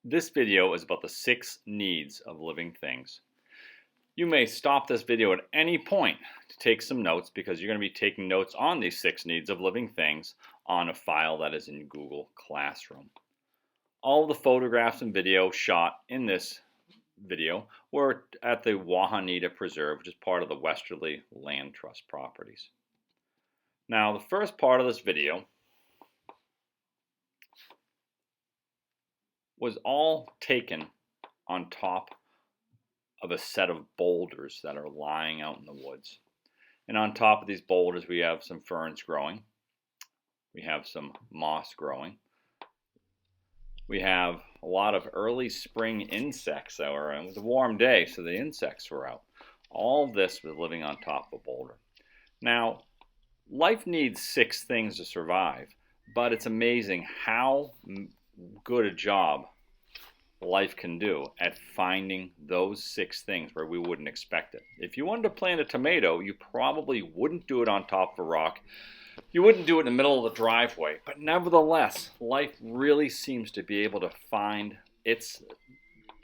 This video is about the 6 needs of living things. You may stop this video at any point to take some notes because you're going to be taking notes on these 6 needs of living things on a file that is in Google Classroom. All the photographs and video shot in this video were at the Wahanita Preserve, which is part of the Westerly Land Trust properties. Now, the first part of this video was all taken on top of a set of boulders that are lying out in the woods. And on top of these boulders we have some ferns growing. We have some moss growing. We have a lot of early spring insects that were in. It was a warm day, so the insects were out. All of this was living on top of a boulder. Now, life needs 6 things to survive, but it's amazing how good a job life can do at finding those 6 things where we wouldn't expect it. If you wanted to plant a tomato, you probably wouldn't do it on top of a rock. You wouldn't do it in the middle of the driveway. But nevertheless, life really seems to be able to find its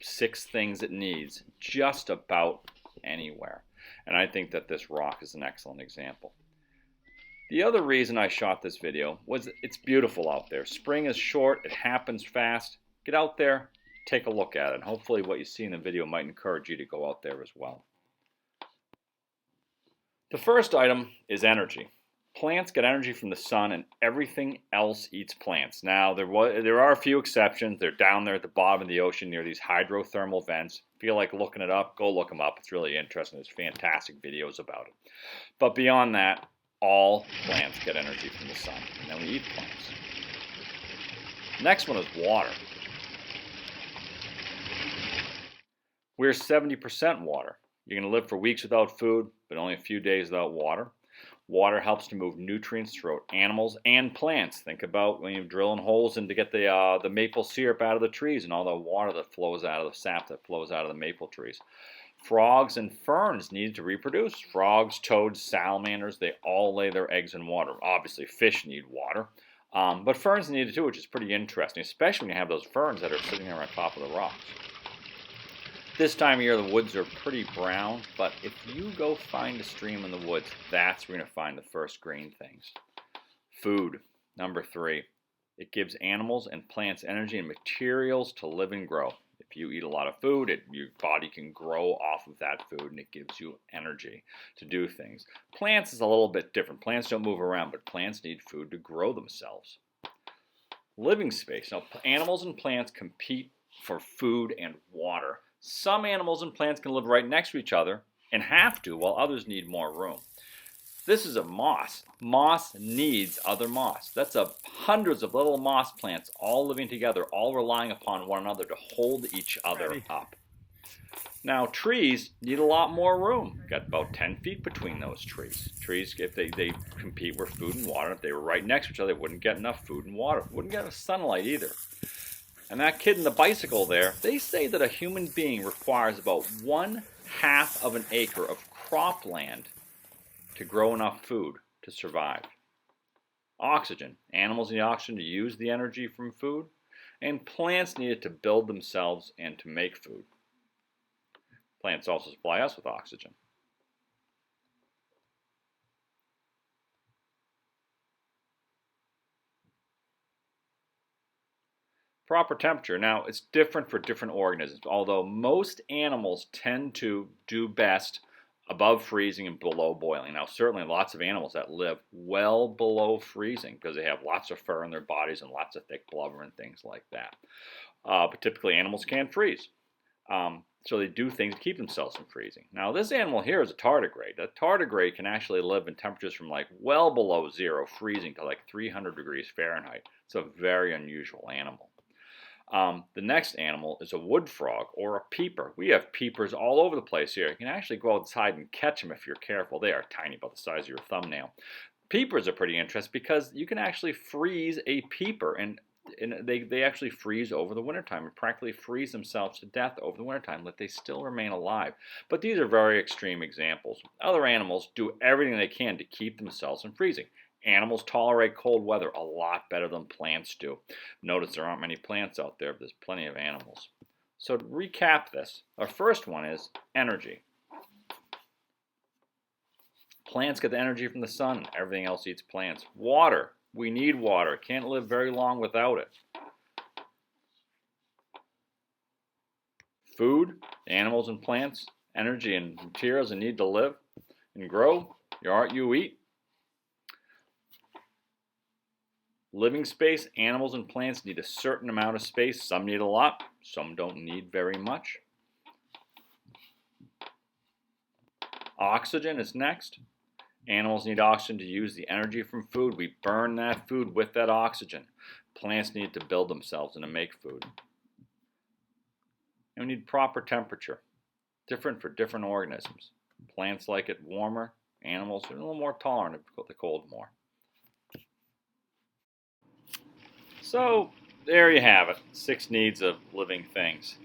6 things it needs just about anywhere. And I think that this rock is an excellent example. The other reason I shot this video was it's beautiful out there. Spring is short, it happens fast. Get out there, take a look at it. And hopefully what you see in the video might encourage you to go out there as well. The first item is energy. Plants get energy from the sun, and everything else eats plants. Now, there are a few exceptions. They're down there at the bottom of the ocean near these hydrothermal vents. Feel like looking it up? Go look them up. It's really interesting. There's fantastic videos about it. But beyond that, all plants get energy from the sun, and then we eat plants. Next one is water. We're 70% water. You're going to live for weeks without food, but only a few days without water. Water helps to move nutrients throughout animals and plants. Think about when you're drilling holes in to get the maple syrup out of the trees and all the water that flows out of the sap that flows out of the maple trees. Frogs and ferns need to reproduce. Frogs, toads, salamanders, they all lay their eggs in water. Obviously, fish need water, but ferns need it too, which is pretty interesting, especially when you have those ferns that are sitting there on top of the rocks. This time of year, the woods are pretty brown, but if you go find a stream in the woods, that's where you're going to find the first green things. Food, number 3. It gives animals and plants energy and materials to live and grow. If you eat a lot of food, your body can grow off of that food, and it gives you energy to do things. Plants is a little bit different. Plants don't move around, but plants need food to grow themselves. Living space. Now, animals and plants compete for food and water. Some animals and plants can live right next to each other and have to, while others need more room. This is a moss. Moss needs other moss. That's hundreds of little moss plants all living together, all relying upon one another to hold each other up. Now, trees need a lot more room. Got about 10 feet between those trees. Trees, if they compete for food and water, if they were right next to each other, they wouldn't get enough food and water. Wouldn't get enough sunlight either. And that kid in the bicycle there, they say that a human being requires about 1/2 of an acre of cropland to grow enough food to survive. Oxygen. Animals need oxygen to use the energy from food, and plants need it to build themselves and to make food. Plants also supply us with oxygen. Proper temperature. Now, it's different for different organisms, although most animals tend to do best above freezing and below boiling. Now, certainly lots of animals that live well below freezing because they have lots of fur in their bodies and lots of thick blubber and things like that. But typically animals can't freeze. So they do things to keep themselves from freezing. Now, this animal here is a tardigrade. A tardigrade can actually live in temperatures from like well below 0, freezing, to like 300 degrees Fahrenheit. It's a very unusual animal. The next animal is a wood frog or a peeper. We have peepers all over the place here. You can actually go outside and catch them if you're careful. They are tiny, about the size of your thumbnail. Peepers are pretty interesting because you can actually freeze a peeper, and they actually freeze over the wintertime and practically freeze themselves to death over the wintertime, but they still remain alive. But these are very extreme examples. Other animals do everything they can to keep themselves from freezing. Animals tolerate cold weather a lot better than plants do. Notice there aren't many plants out there, but there's plenty of animals. So to recap this, our first one is energy. Plants get the energy from the sun. Everything else eats plants. Water. We need water. Can't live very long without it. Food, animals and plants, energy and materials that need to live and grow. You are what you eat. Living space, animals and plants need a certain amount of space. Some need a lot, some don't need very much. Oxygen is next. Animals need oxygen to use the energy from food. We burn that food with that oxygen. Plants need to build themselves and to make food. And we need proper temperature, different for different organisms. Plants like it warmer, animals are a little more tolerant of the cold more. So there you have it, 6 needs of living things.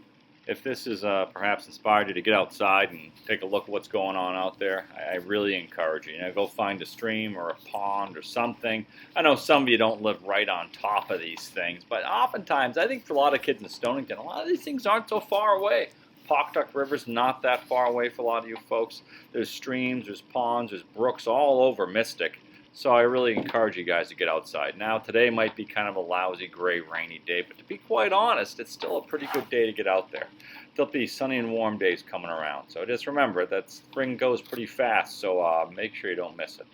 If this has perhaps inspired you to get outside and take a look at what's going on out there, I really encourage you. Go find a stream or a pond or something. I know some of you don't live right on top of these things, but oftentimes, I think for a lot of kids in Stonington, a lot of these things aren't so far away. Pawcatuck River's not that far away for a lot of you folks. There's streams, there's ponds, there's brooks all over Mystic. So I really encourage you guys to get outside. Now, today might be kind of a lousy, gray, rainy day, but to be quite honest, it's still a pretty good day to get out there. There'll be sunny and warm days coming around. So just remember that spring goes pretty fast, so make sure you don't miss it.